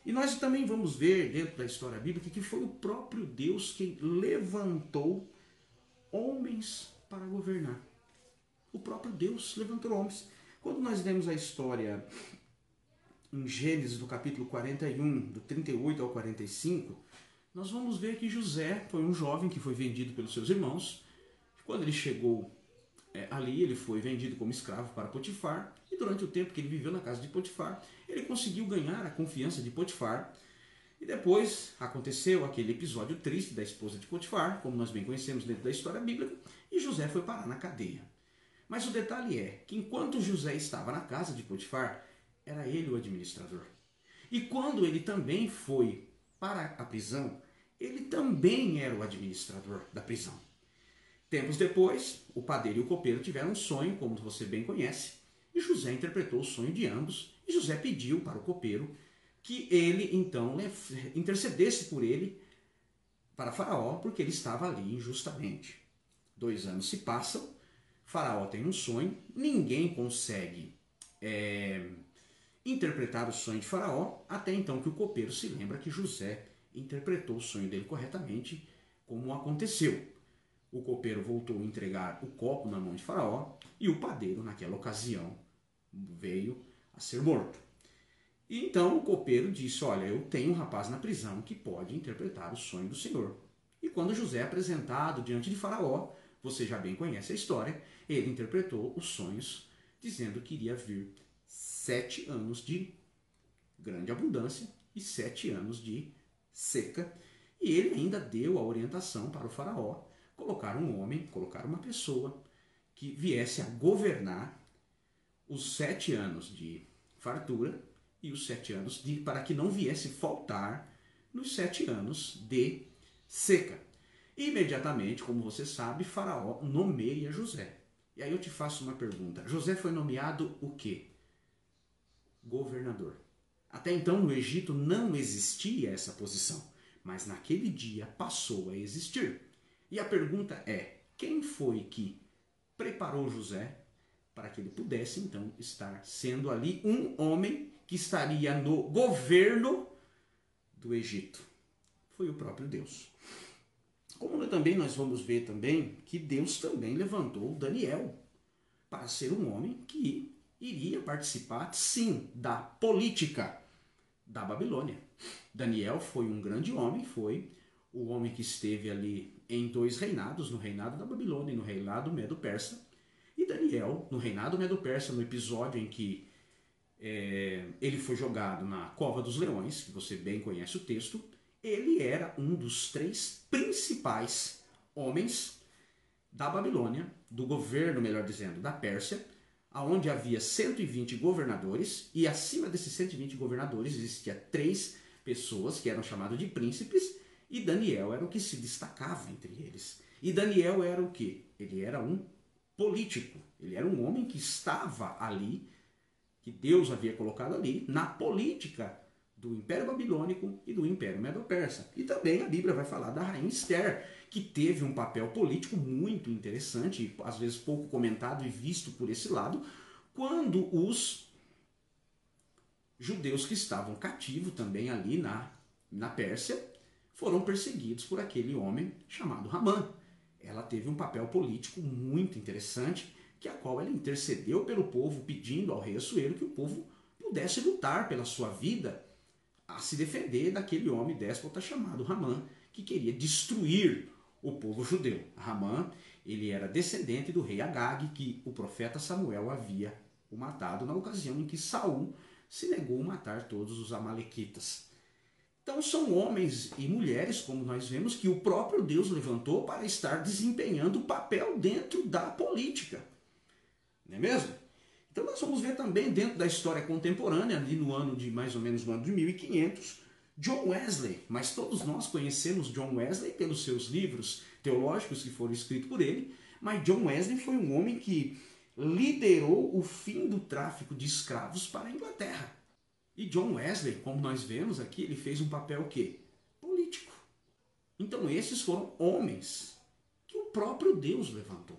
E nós também vamos ver dentro da história bíblica que foi o próprio Deus quem levantou homens para governar. O próprio Deus levantou homens. Quando nós lemos a história em Gênesis, do capítulo 41, do 38 ao 45, nós vamos ver que José foi um jovem que foi vendido pelos seus irmãos. Quando ele chegou ali, ele foi vendido como escravo para Potifar, e durante o tempo que ele viveu na casa de Potifar, ele conseguiu ganhar a confiança de Potifar. E depois aconteceu aquele episódio triste da esposa de Potifar, como nós bem conhecemos dentro da história bíblica, e José foi parar na cadeia. Mas o detalhe é que enquanto José estava na casa de Potifar, era ele o administrador. E quando ele também foi para a prisão, ele também era o administrador da prisão. Tempos depois, o padeiro e o copeiro tiveram um sonho, como você bem conhece, e José interpretou o sonho de ambos, e José pediu para o copeiro que ele, então, intercedesse por ele para Faraó, porque ele estava ali injustamente. 2 anos se passam, Faraó tem um sonho, ninguém consegue interpretar o sonho de Faraó, até então que o copeiro se lembra que José interpretou o sonho dele corretamente, como aconteceu. O copeiro voltou a entregar o copo na mão de Faraó, e o padeiro, naquela ocasião, veio a ser morto. E então o copeiro disse: olha, eu tenho um rapaz na prisão que pode interpretar o sonho do Senhor. E quando José é apresentado diante de Faraó, você já bem conhece a história, ele interpretou os sonhos, dizendo que iria vir 7 anos de grande abundância e 7 anos de seca. E ele ainda deu a orientação para o Faraó colocar um homem, colocar uma pessoa que viesse a governar os 7 anos de fartura e os 7 anos para que não viesse faltar nos 7 anos de seca. Imediatamente, como você sabe, Faraó nomeia José. E aí eu te faço uma pergunta. José foi nomeado o quê? Governador. Até então no Egito não existia essa posição, mas naquele dia passou a existir. E a pergunta é, quem foi que preparou José para que ele pudesse então estar sendo ali um homem que estaria no governo do Egito? Foi o próprio Deus. Como também nós vamos ver também que Deus também levantou Daniel para ser um homem que iria participar, sim, da política da Babilônia. Daniel foi um grande homem, foi o homem que esteve ali em 2 reinados, no reinado da Babilônia e no reinado Medo-Persa. E Daniel, no reinado Medo-Persa, no episódio em que ele foi jogado na cova dos leões, que você bem conhece o texto, ele era um dos 3 principais homens da Babilônia, do governo, melhor dizendo, da Pérsia, onde havia 120 governadores, e acima desses 120 governadores existia 3 pessoas que eram chamadas de príncipes, e Daniel era o que se destacava entre eles. E Daniel era o quê? Ele era um político, ele era um homem que estava ali, que Deus havia colocado ali, na política do Império Babilônico e do Império Medo-Persa. E também a Bíblia vai falar da rainha Esther, que teve um papel político muito interessante, às vezes pouco comentado e visto por esse lado, quando os judeus que estavam cativos também ali na Pérsia foram perseguidos por aquele homem chamado Ramã. Ela teve um papel político muito interessante, que a qual ela intercedeu pelo povo, pedindo ao rei Assuero que o povo pudesse lutar pela sua vida, a se defender daquele homem déspota chamado Ramã, que queria destruir o povo judeu. Ramã, ele era descendente do rei Agag, que o profeta Samuel havia o matado na ocasião em que Saul se negou a matar todos os amalequitas. Então são homens e mulheres, como nós vemos, que o próprio Deus levantou para estar desempenhando o papel dentro da política. Não é mesmo? Então nós vamos ver também dentro da história contemporânea, ali no ano de mais ou menos no ano de 1500, John Wesley. Mas todos nós conhecemos John Wesley pelos seus livros teológicos que foram escritos por ele. Mas John Wesley foi um homem que liderou o fim do tráfico de escravos para a Inglaterra. E John Wesley, como nós vemos aqui, ele fez um papel o quê? Político. Então esses foram homens que o próprio Deus levantou.